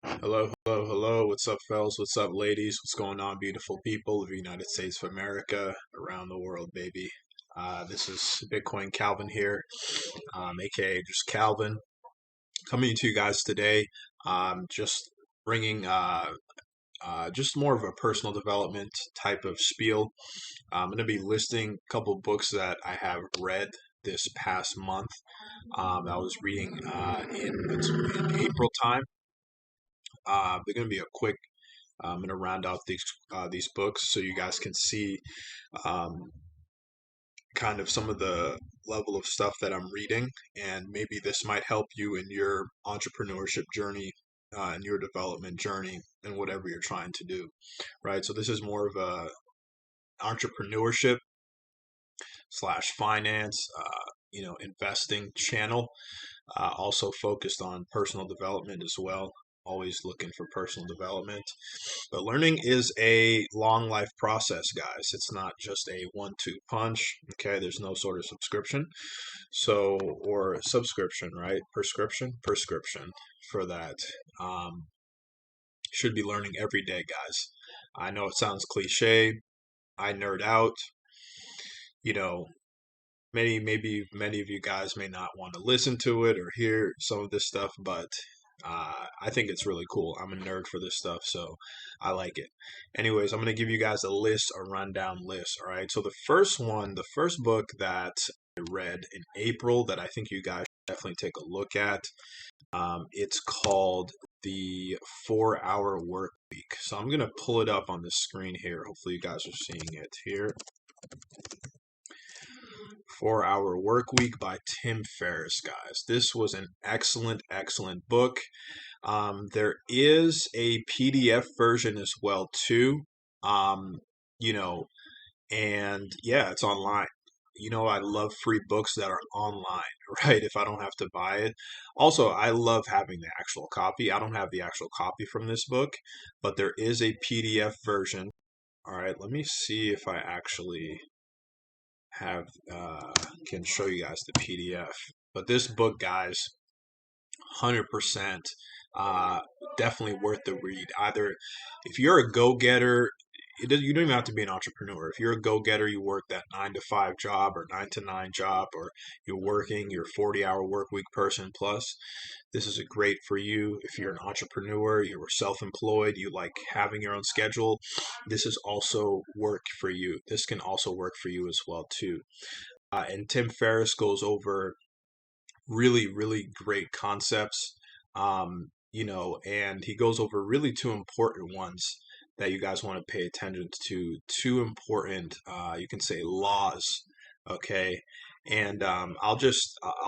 Hello, hello, hello. What's up, fellas? What's up, ladies? What's going on, beautiful people of the United States of America, around the world, baby? This is Bitcoin Calvin here, aka just Calvin, coming to you guys today. Just bringing just more of a personal development type of spiel. I'm going to be listing a couple books that I have read this past month. I was reading in April time. They're going to be a quick. I'm going to round out these books so you guys can see um, kind of some of the level of stuff that I'm reading, and maybe this might help you in your entrepreneurship journey, in your development journey, and whatever you're trying to do, right? So this is more of a entrepreneurship slash finance, investing channel. Also focused on personal development as well. Always looking for personal development. But learning is a long life process, guys. It's not just a 1-2 punch. Okay, there's no sort of subscription. So, or subscription, right? Prescription for that. Should be learning every day, guys. I know it sounds cliche. I nerd out. You know, many of you guys may not want to listen to it or hear some of this stuff, but I think it's really cool. I'm a nerd for this stuff, so I like it. Anyways, I'm going to give you guys a rundown list. All right. So the first book that I read in April that I think you guys should definitely take a look at, it's called The 4 Hour Work Week. So I'm going to pull it up on the screen here. Hopefully, you guys are seeing it here. 4 Hour Work Week by Tim Ferriss, guys. This was an excellent book. There is a PDF version as well too. Um, you know, and yeah, it's online. I love free books that are online, right? If I don't have to buy it. Also, I love having the actual copy. I don't have the actual copy from this book, but there is a PDF version. All right, let me see if I actually have can show you guys the PDF. But this book, guys, 100% uh, definitely worth the read. Either if you're a go-getter, you don't even have to be an entrepreneur. If you're a go-getter, you work that 9 to 5 job or 9 to 9 job, or you're working your 40-hour work week person plus, this is a great for you. If you're an entrepreneur, you're self-employed, you like having your own schedule, this is also work for you. This can also work for you as well too. And Tim Ferriss goes over really great concepts. And he goes over really two important ones that you guys want to pay attention to. Two important, you can say, laws. Okay, and I'll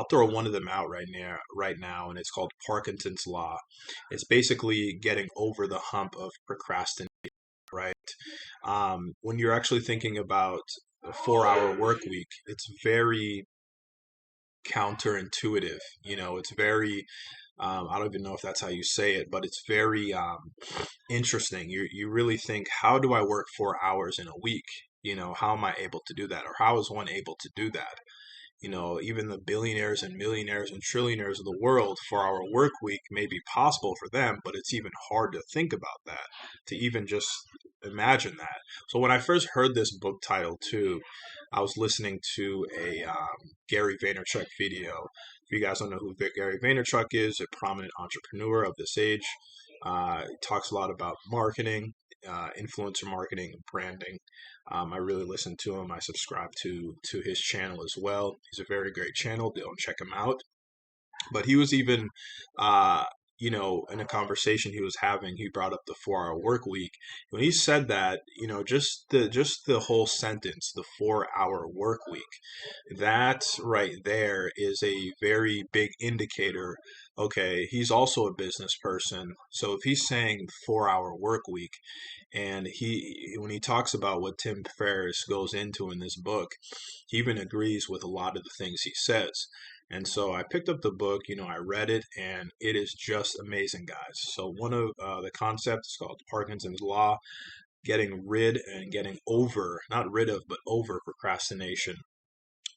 throw one of them out right now, and it's called Parkinson's law. It's basically getting over the hump of procrastination, right? When you're actually thinking about a 4 hour work week, it's very counterintuitive. It's very, I don't even know if that's how you say it, but it's very interesting. You really think, how do I work 4 hours in a week? How am I able to do that? Or how is one able to do that? Even the billionaires and millionaires and trillionaires of the world, 4 hour work week may be possible for them, but it's even hard to think about that, to even just imagine that. So when I first heard this book title too, I was listening to a Gary Vaynerchuk video. If you guys don't know who Gary Vaynerchuk is, a prominent entrepreneur of this age, he talks a lot about marketing, influencer marketing, and branding. I really listen to him. I subscribe to his channel as well. He's a very great channel. Don't check him out. But he was even, in a conversation he was having, he brought up the 4 hour work week. When he said that, just the whole sentence, the 4 hour work week, that right there is a very big indicator. Okay, he's also a business person. So if he's saying 4 hour work week, and when he talks about what Tim Ferriss goes into in this book, he even agrees with a lot of the things he says. And so I picked up the book, I read it, and it is just amazing, guys. So one of the concepts is called Parkinson's Law, getting rid and getting over, not rid of, but over procrastination.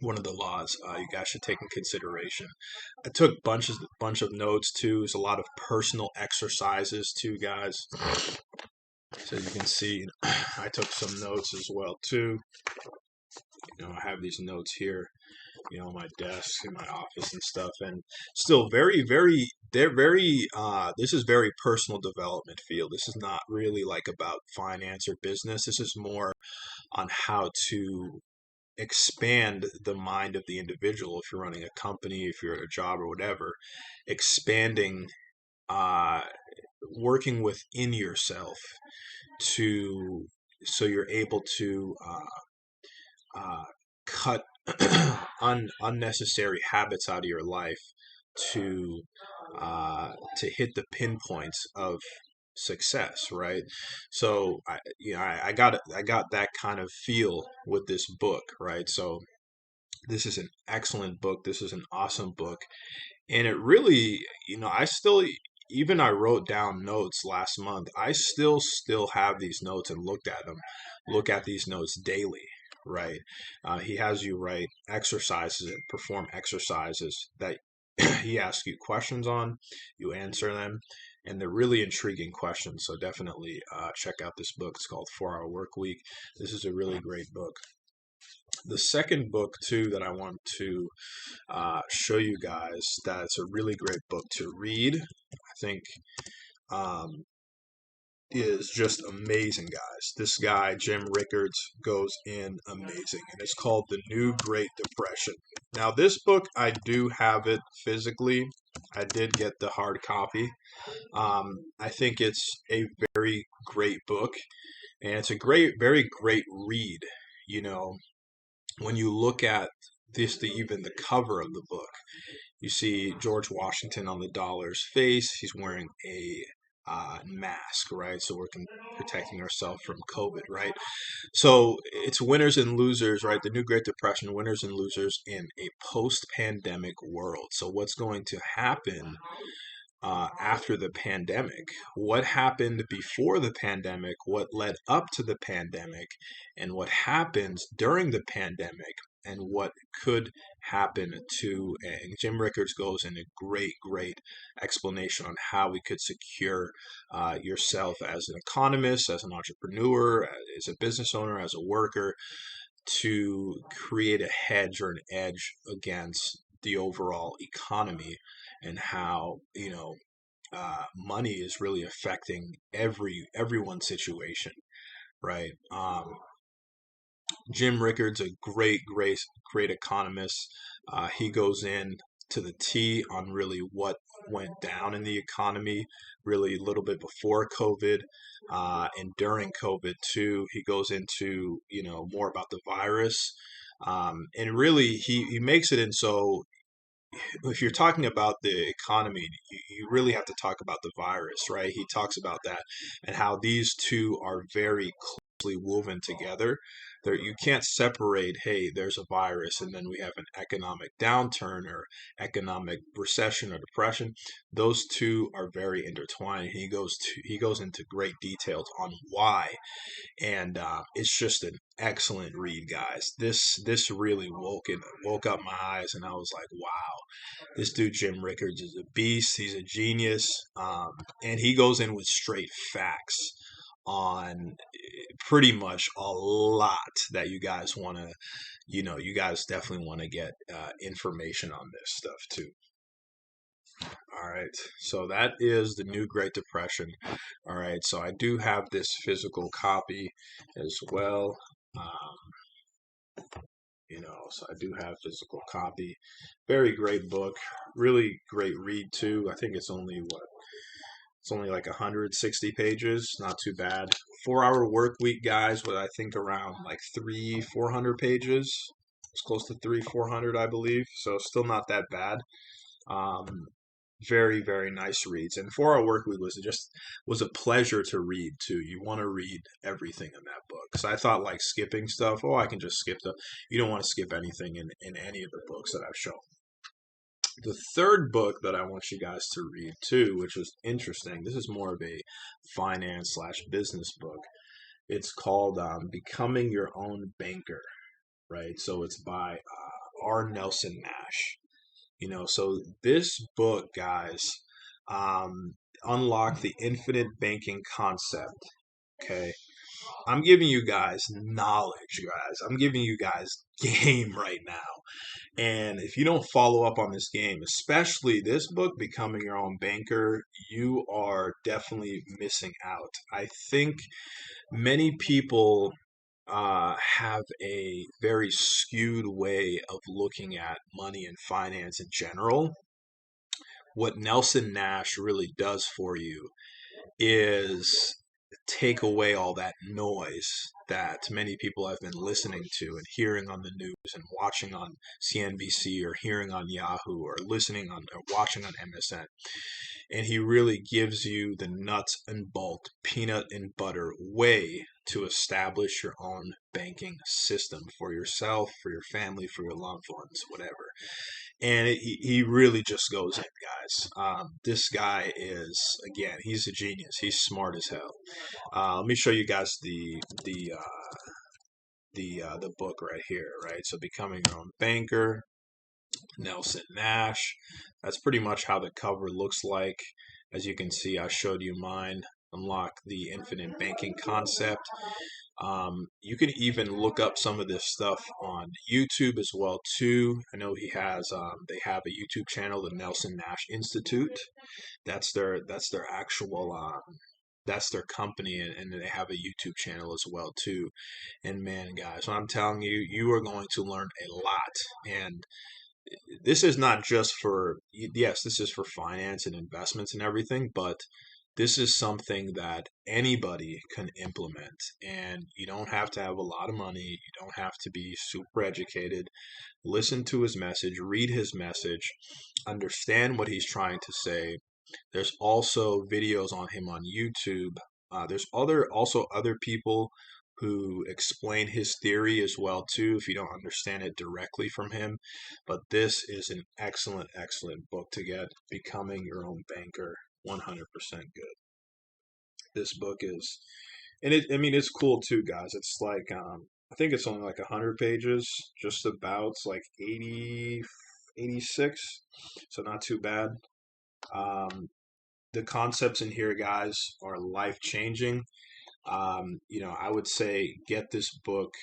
one of the laws you guys should take in consideration. I took bunch of notes too. There's a lot of personal exercises too, guys. So you can see, I took some notes as well too. I have these notes here, on my desk in my office and stuff, and still they're very. This is very personal development field. This is not really like about finance or business. This is more on how to expand the mind of the individual. If you're running a company, if you're at a job or whatever, expanding, uh, working within yourself to so you're able to uh, cut unnecessary habits out of your life to to hit the pinpoints of success, right? So I got that kind of feel with this book, right? So this is an excellent book. This is an awesome book. And it really, I still, even I wrote down notes last month. I still have these notes and look at these notes daily, right? He has you write exercises and perform exercises that he asks you questions on, you answer them, and they're really intriguing questions. So definitely check out this book. It's called 4 Hour Work Week. This is a really great book. The second book too that I want to show you guys that it's a really great book to read. I think um, is just amazing, guys. This guy Jim Rickards goes in amazing, and it's called The New Great Depression. Now, this book I do have it physically. I did get the hard copy. I think it's a very great book, and it's a very great read. You know, when you look at even the cover of the book, you see George Washington on the dollar's face. He's wearing a mask, right? So we're protecting ourselves from COVID, right? So it's winners and losers, right? The New Great Depression, winners and losers in a post-pandemic world. So what's going to happen after the pandemic? What happened before the pandemic? What led up to the pandemic? And what happens during the pandemic? And what could happen and Jim Rickards goes in a great explanation on how we could secure yourself as an economist, as an entrepreneur, as a business owner, as a worker, to create a hedge or an edge against the overall economy, and how money is really affecting everyone's situation, right? Jim Rickards, a great economist. He goes in to the T on really what went down in the economy, really a little bit before COVID, and during COVID too. He goes into more about the virus, and really he makes it in so if you're talking about the economy, you really have to talk about the virus, right? He talks about that and how these two are very closely woven together. There, you can't separate, hey, there's a virus and then we have an economic downturn or economic recession or depression. Those two are very intertwined. He goes into great details on why, and it's just an excellent read, guys. This really woke up my eyes, and I was like, wow, this dude Jim Rickards is a beast. He's a genius, and he goes in with straight facts on pretty much a lot that you guys want to, you guys definitely want to get information on this stuff too. All right, so that is the New Great Depression. All right, so I do have this physical copy as well. So I do have physical copy. Very great book, really great read too. I think it's only it's only like 160 pages, not too bad. 4 Hour Work Week, guys, with I think around like 400 pages. It's close to 400, I believe. So still not that bad. Um, very nice reads, and 4 Hour Work Week was a pleasure to read too. You want to read everything in that book, because I thought like skipping stuff, I can just skip the you don't want to skip anything in any of the books that I've shown. The third book that I want you guys to read too, which is interesting, this is more of a finance slash business book. It's called Becoming Your Own Banker, right? So it's by R. Nelson Nash. So this book, guys, um, unlock the infinite banking concept. Okay. I'm giving you guys knowledge, guys. I'm giving you guys game right now. And if you don't follow up on this game, especially this book, Becoming Your Own Banker, you are definitely missing out. I think many people have a very skewed way of looking at money and finance in general. What Nelson Nash really does for you is take away all that noise that many people have been listening to and hearing on the news and watching on CNBC or hearing on Yahoo or listening on or watching on MSN. And he really gives you the nuts and bolt, peanut and butter way to establish your own banking system for yourself, for your family, for your loved ones, whatever. And he really just goes in, guys. This guy is, again, he's a genius. He's smart as hell. Let me show you guys the book right here, right? So, Becoming Your Own Banker, Nelson Nash. That's pretty much how the cover looks like. As you can see, I showed you mine. Unlock the infinite banking concept. You can even look up some of this stuff on YouTube as well too. I know they have a YouTube channel, the Nelson Nash Institute. That's their actual that's their company, and they have a YouTube channel as well too. And man, guys, what I'm telling you, you are going to learn a lot. And this is not just for, yes, this is for finance and investments and everything, but this is something that anybody can implement. And you don't have to have a lot of money. You don't have to be super educated. Listen to his message, read his message, understand what he's trying to say. There's also videos on him on YouTube. There's also other people who explain his theory as well too, if you don't understand it directly from him. But this is an excellent, excellent book to get. Becoming Your Own Banker, 100% good. This book is, and I mean, it's cool too, guys. It's like, I think it's only like 100 pages, just about. It's like 80, 86, so not too bad. Um, the concepts in here, guys, are life changing. I would say get this book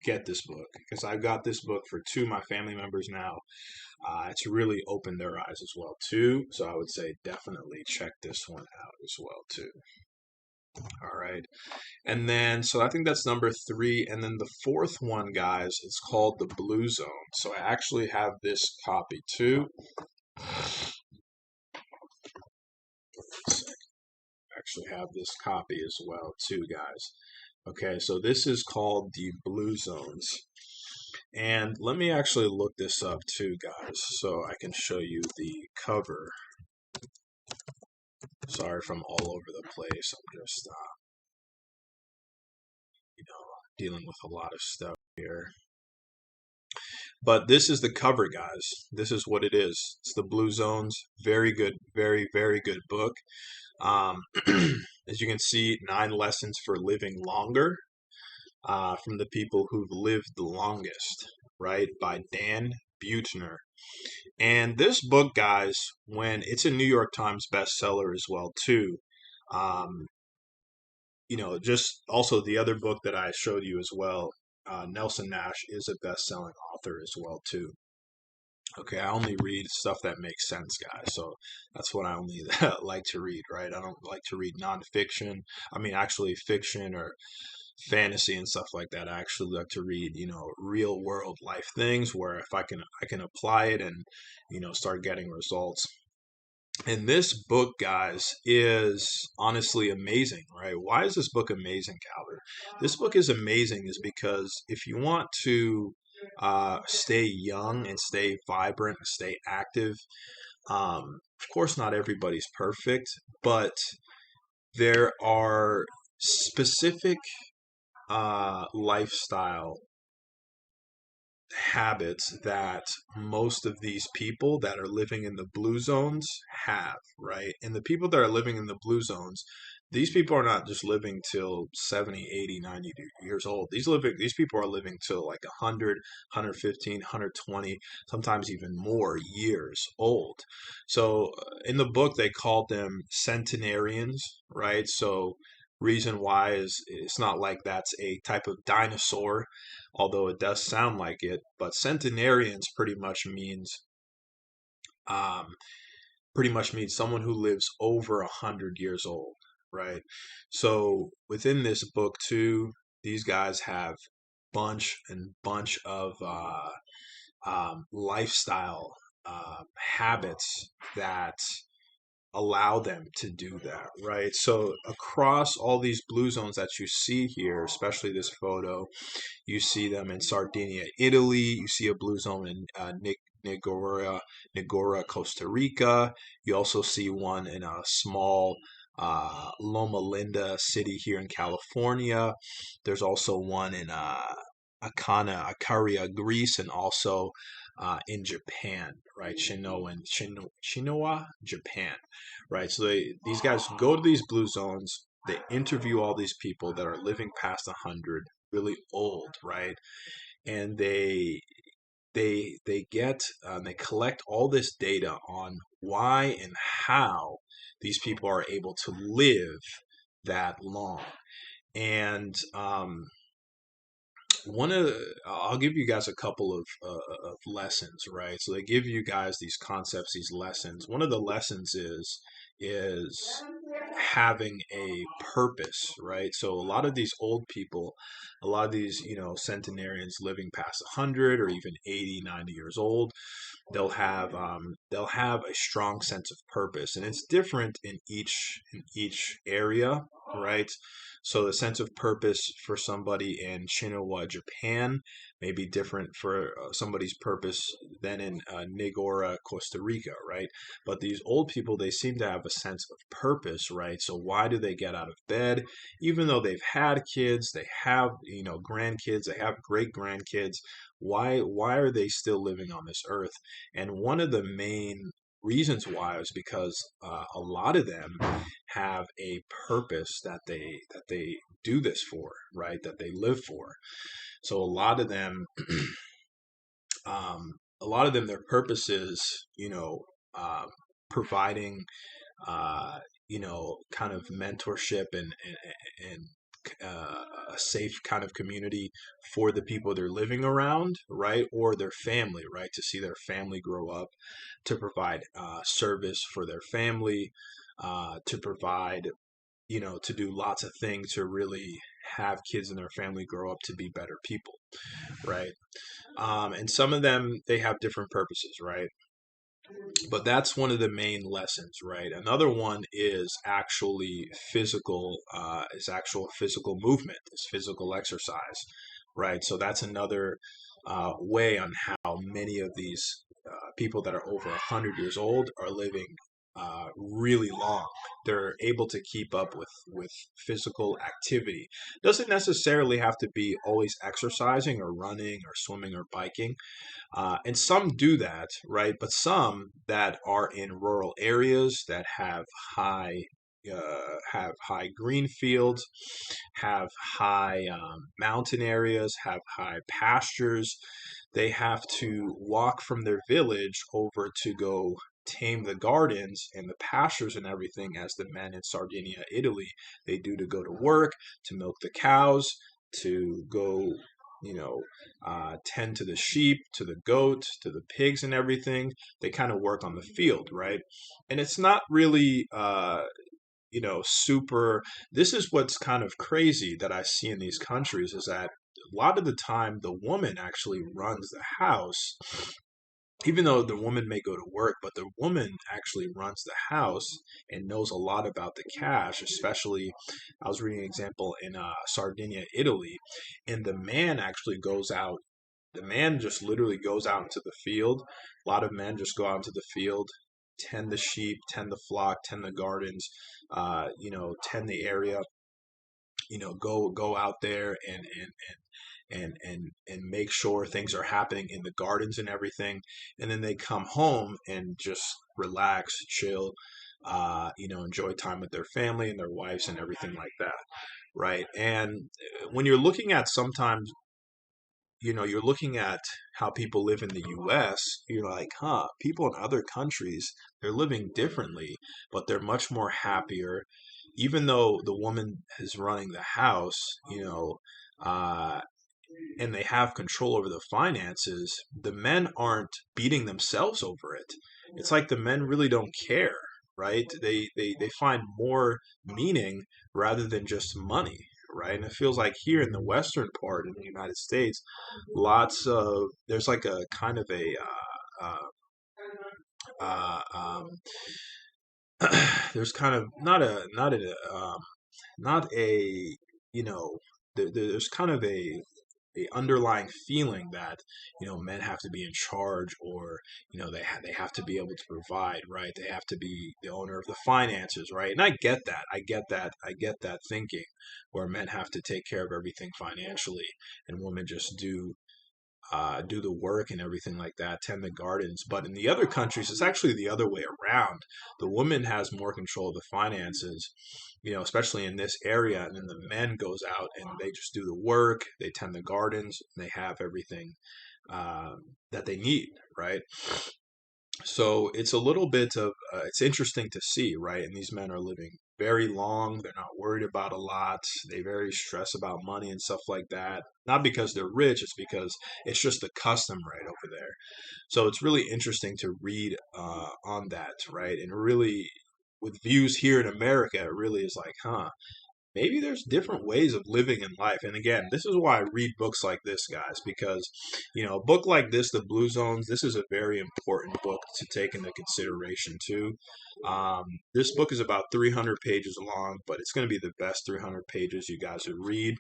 because I've got this book for two of my family members now. It's really opened their eyes as well too. So I would say definitely check this one out as well too. All right. And then, so I think that's number three. And then the fourth one, guys, it's called The Blue Zone. So I actually have this copy too. Actually have this copy as well too, guys. Okay, so this is called The Blue Zones. And let me actually look this up too, guys, so I can show you the cover. Sorry if I'm all over the place. I'm just, dealing with a lot of stuff here. But this is the cover, guys. This is what it is. It's The Blue Zones. Very good, very, very good book. As you can see, 9 lessons for living longer from the people who've lived the longest, right? By Dan Buettner. And this book, guys, when it's a New York Times bestseller as well, too. Um, just also the other book that I showed you as well, Nelson Nash is a best-selling author as well, too. Okay, I only read stuff that makes sense, guys. So that's what I only like to read, right? I don't like to read nonfiction. I mean, actually, fiction or fantasy and stuff like that. I actually like to read, real world life things where if I can apply it and, start getting results. And this book, guys, is honestly amazing, right? Why is this book amazing, Calvin? This book is amazing is because if you want to stay young and stay vibrant and stay active, of course, not everybody's perfect, but there are specific lifestyle habits that most of these people that are living in the blue zones have, right? And the people that are living in the blue zones, these people are not just living till 70, 80, 90 years old. These people are living till like 100, 115, 120, sometimes even more years old. So in the book they called them centenarians, right? So reason why is it's not like that's a type of dinosaur, although it does sound like it. But centenarians um, pretty much means someone who lives over 100 years old, right? So within this book too, these guys have bunch of lifestyle habits that allow them to do that, right? So across all these blue zones that you see here, especially this photo, you see them in Sardinia, Italy. You see a blue zone in Negora, Costa Rica. You also see one in a small Loma Linda city here in California. There's also one in Akaria, Greece, and also in Japan, right? Shinoa, Japan, right? So these guys go to these blue zones. They interview all these people that are living past 100, really old, right? And they collect all this data on why and how these people are able to live that long. And I'll give you guys a couple of lessons, right? So they give you guys these concepts, these lessons. One of the lessons is having a purpose, right? So a lot of these old people, a lot of these, centenarians living past 100 or even 80, 90 years old, they'll have a strong sense of purpose, and it's different in each area, right? So the sense of purpose for somebody in Chinawa, Japan, may be different for somebody's purpose than in Negora, Costa Rica, right? But these old people, they seem to have a sense of purpose, right? So why do they get out of bed? Even though they've had kids, they have, grandkids, they have great grandkids. Why are they still living on this earth? And one of the main reasons why is because a lot of them have a purpose that they do this for, right? That they live for. So a lot of them, their purpose is, uh, providing, kind of mentorship and a safe kind of community for the people they're living around, right? Or their family, right? To see their family grow up, to provide service for their family, to provide, to do lots of things to really have kids in their family grow up to be better people, right? And some of them, they have different purposes, right? But that's one of the main lessons, right? Another one is actual physical movement, is physical exercise, right? So that's another way on how many of these people that are over 100 years old are living really long. They're able to keep up with physical activity. Doesn't necessarily have to be always exercising or running or swimming or biking, and some do that, right? But some that are in rural areas that have high green fields, have high mountain areas, have high pastures. They have to walk from their village over to go tame the gardens and the pastures and everything, as the men in Sardinia, Italy, they do to go to work, to milk the cows, to go, tend to the sheep, to the goats, to the pigs and everything. They kind of work on the field, right? And it's not really, super. This is what's kind of crazy that I see in these countries, is that a lot of the time the woman actually runs the house, even though the woman may go to work, but the woman actually runs the house and knows a lot about the cash. Especially, I was reading an example in Sardinia, Italy, and the man actually goes out. The man just literally goes out into the field. A lot of men just go out into the field, tend the sheep, tend the flock, tend the gardens, tend the area. Go out there and make sure things are happening in the gardens and everything. And then they come home and just relax, chill, enjoy time with their family and their wives and everything like that, right? And when you're looking at sometimes, you're looking at how people live in the US, you're like, huh, people in other countries, they're living differently, but they're much more happier. Even though the woman is running the house, uh, and they have control over the finances, the men aren't beating themselves over it. It's like the men really don't care, right? They find more meaning rather than just money, right? And it feels like here in the western part in the United States, there's like a kind of a uh, um, there's kind of not a you know there's kind of a underlying feeling that men have to be in charge, or they have to be able to provide, right? They have to be the owner of the finances, right? And I get that thinking, where men have to take care of everything financially and women just do the work and everything like that, tend the gardens. But in the other countries, it's actually the other way around. The woman has more control of the finances, especially in this area, and then the men goes out and they just do the work, they tend the gardens, and they have everything that they need, right? So it's a little bit of it's interesting to see, right? And these men are living very long. They're not worried about a lot. They very stress about money and stuff like that. Not because they're rich, it's because it's just the custom right over there. So it's really interesting to read on that, right? And really, with views here in America, it really is like, huh, maybe there's different ways of living in life. And again, this is why I read books like this, guys, because a book like this, The Blue Zones, this is a very important book to take into consideration too. This book is about 300 pages long, but it's going to be the best 300 pages you guys would read.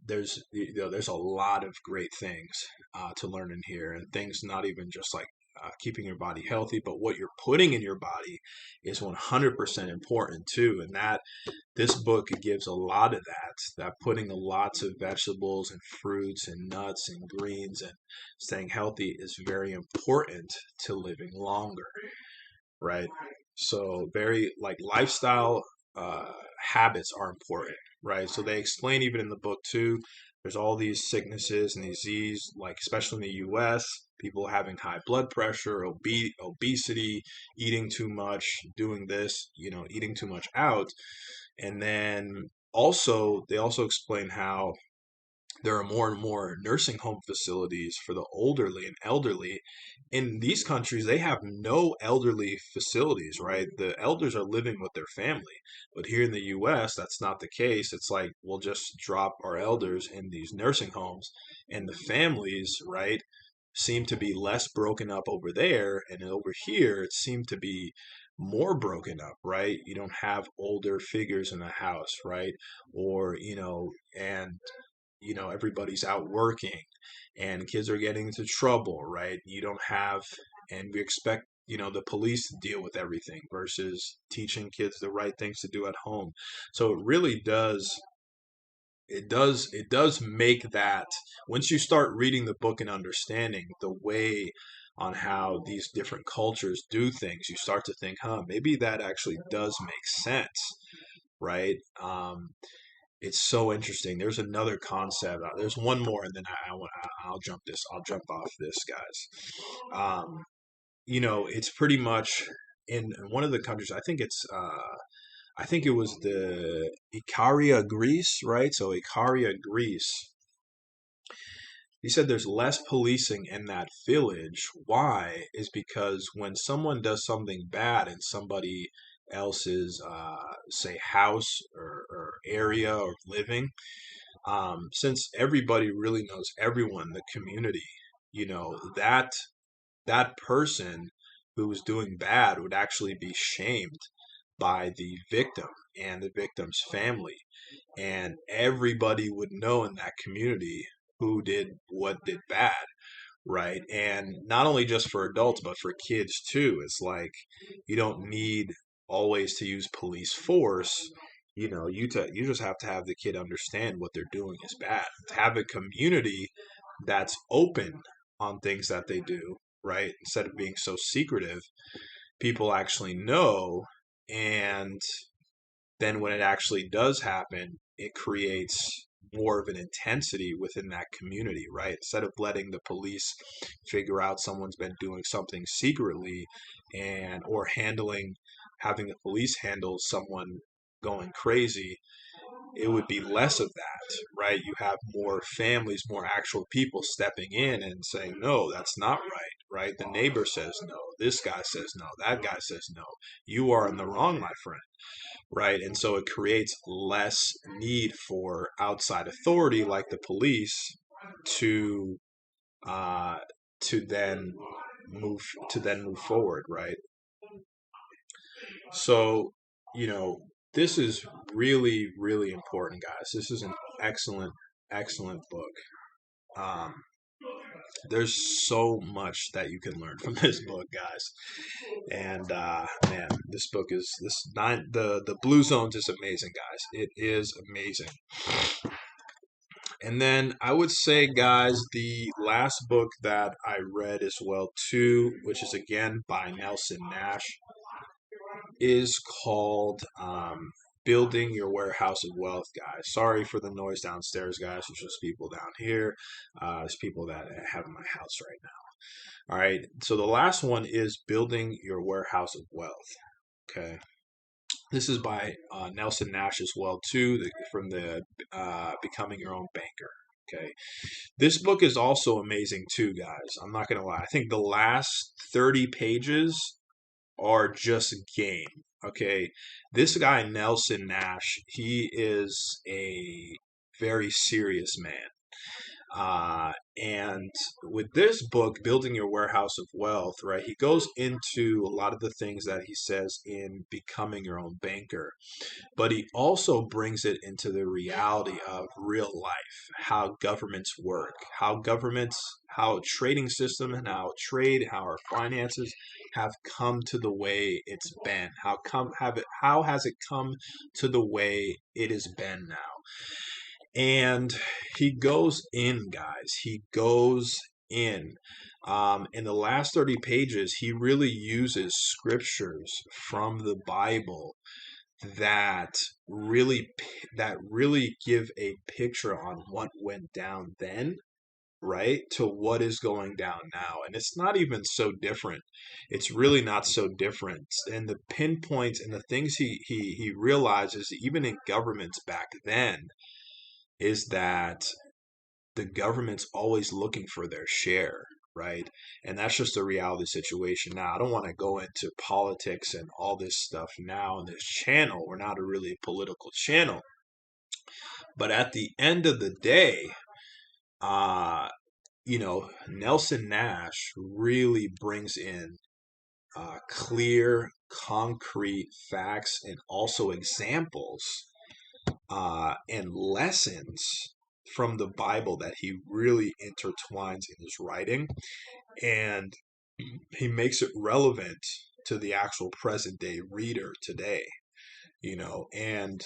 There's a lot of great things to learn in here, and things not even just like keeping your body healthy, but what you're putting in your body is 100% important too. And that this book gives a lot of that putting lots of vegetables and fruits and nuts and greens and staying healthy is very important to living longer, right? So very like lifestyle uh, habits are important, right? So they explain even in the book too. There's all these sicknesses and disease, like especially in the U.S., people having high blood pressure, obesity, eating too much, doing this, eating too much out, and then also they also explain how there are more and more nursing home facilities for the elderly and elderly. In these countries, they have no elderly facilities, right? The elders are living with their family. But here in the US, that's not the case. It's like we'll just drop our elders in these nursing homes, and the families, right, seem to be less broken up over there. And over here, it seemed to be more broken up, right? You don't have older figures in the house, right? Or, and everybody's out working and kids are getting into trouble, right? You don't have, and we expect the police to deal with everything versus teaching kids the right things to do at home. So it really does make that, once you start reading the book and understanding the way on how these different cultures do things, you start to think, huh, maybe that actually does make sense, right? It's so interesting. There's another concept. There's one more, and then I'll jump this. I'll jump off this, guys. It's pretty much in one of the countries. I think it was the Icaria, Greece, right? So Icaria, Greece. He said there's less policing in that village. Why? Is because when someone does something bad in somebody else's, say, house or area or living, since everybody really knows everyone in the community, that person who was doing bad would actually be shamed by the victim and the victim's family, and everybody would know in that community who did what did bad, right? And not only just for adults, but for kids too. It's like you don't need always to use police force You just have to have the kid understand what they're doing is bad. Have a community that's open on things that they do, right? Instead of being so secretive, people actually know, and then when it actually does happen, it creates more of an intensity within that community, right? Instead of letting the police figure out someone's been doing something secretly and or handling having the police handle someone going crazy, it would be less of that, right? You have more families, more actual people stepping in and saying, no, that's not right, right? The neighbor says no, this guy says no, that guy says no. You are in the wrong, my friend, right? And so it creates less need for outside authority like the police to uh, to then move move forward, right? So, you know, this is really, really important, guys. This is an excellent, excellent book. Um, there's so much that you can learn from this book, guys. And man, this book is this nine the Blue Zones is amazing, guys. It is amazing. And then I would say, guys, the last book that I read as well too, which is again by Nelson Nash, is called Building Your Warehouse of Wealth, guys. Sorry for the noise downstairs, guys. There's just people down here. There's people that have in my house right now. All right. So the last one is Building Your Warehouse of Wealth. Okay. This is by Nelson Nash as well too, from the Becoming Your Own Banker. Okay. This book is also amazing too, guys. I'm not gonna lie. I think the last 30 pages are just game. Okay. This guy, Nelson Nash, he is a very serious man. And with this book, Building Your Warehouse of Wealth, right, he goes into a lot of the things that he says in Becoming Your Own Banker, but he also brings it into the reality of real life, how governments work, how a trading system and how our finances have come to the way it's been. How has it come to the way it has been now? And he goes in, guys. He goes in. In the last 30 pages, he really uses scriptures from the Bible that really give a picture on what went down then, right, to what is going down now. And it's not even so different. It's really not so different. And the pinpoints and the things he realizes, even in governments back then, is that the government's always looking for their share, right? And that's just a reality situation. Now, I don't want to go into politics and all this stuff now on this channel. We're not a really political channel. But at the end of the day, uh, Nelson Nash really brings in clear, concrete facts and also examples and lessons from the Bible that he really intertwines in his writing, and he makes it relevant to the actual present day reader today. And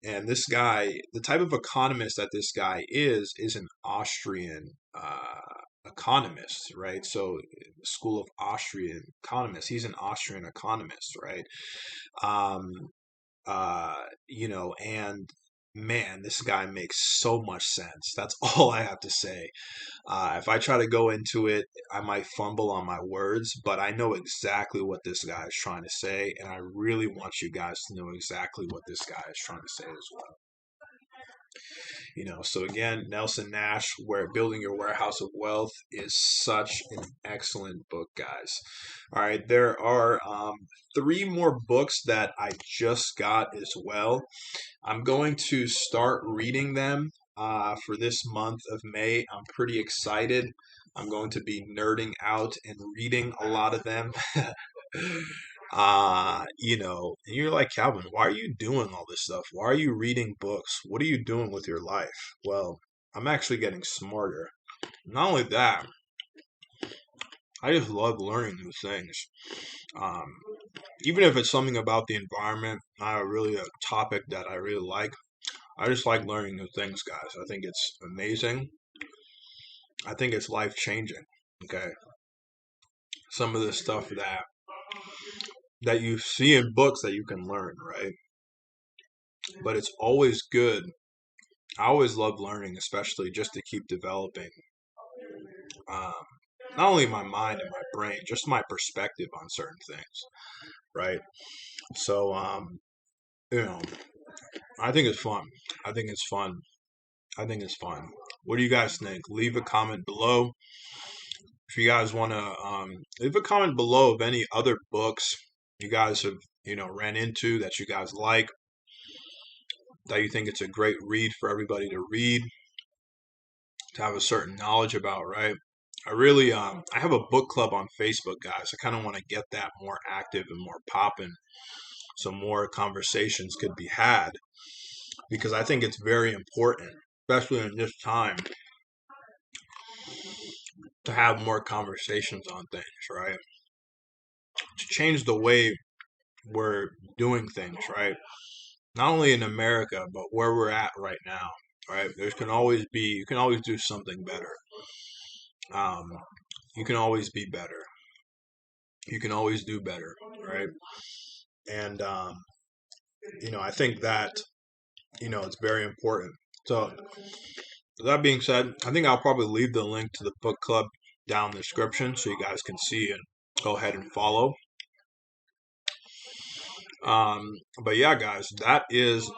this guy, the type of economist that this guy is an Austrian economist, right? So, School of Austrian economists. He's an Austrian economist, right? Um, and man, this guy makes so much sense. That's all I have to say. If I try to go into it, I might fumble on my words, but I know exactly what this guy is trying to say, and I really want you guys to know exactly what this guy is trying to say as well. So again, Nelson Nash, where Building Your Warehouse of Wealth is such an excellent book, guys. All right, there are 3 more books that I just got as well. I'm going to start reading them for this month of May. I'm pretty excited. I'm going to be nerding out and reading a lot of them. And you're like, Calvin, why are you doing all this stuff? Why are you reading books? What are you doing with your life? Well, I'm actually getting smarter. Not only that, I just love learning new things. Um, Even if it's something about the environment, not really a topic that I really like. I just like learning new things, guys. I think it's amazing. I think it's life changing. Okay, some of the stuff that you see in books that you can learn, right? But it's always good. I always love learning, especially just to keep developing um, not only my mind and my brain, just my perspective on certain things, right? So, you know, I think it's fun. I think it's fun. I think it's fun. What do you guys think? Leave a comment below. If you guys want to leave a comment below of any other books you guys have, ran into that you guys like, that you think it's a great read for everybody to read, to have a certain knowledge about, right? I have a book club on Facebook, guys. I kind of want to get that more active and more popping so more conversations could be had because I think it's very important, especially in this time, to have more conversations on things, right? To change the way we're doing things, right? Not only in America, but where we're at right now, right? You can always do something better. Um, you can always be better. You can always do better, right? And I think that it's very important. So that being said, I think I'll probably leave the link to the book club down in the description so you guys can see and go ahead and follow. Um, but yeah, guys, that is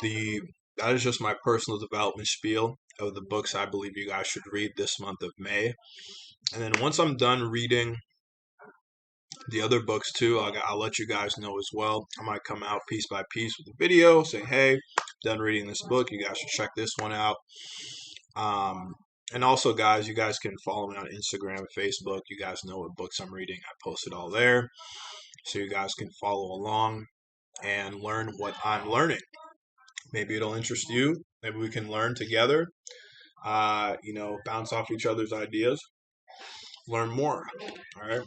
just my personal development spiel of the books I believe you guys should read this month of May. And then once I'm done reading the other books too, I'll let you guys know as well. I might come out piece by piece with a video, say, hey, done reading this book. You guys should check this one out. And also, guys, you guys can follow me on Instagram, Facebook. You guys know what books I'm reading. I post it all there. So you guys can follow along and learn what I'm learning. Maybe it'll interest you. Maybe we can learn together, bounce off each other's ideas, learn more. All right.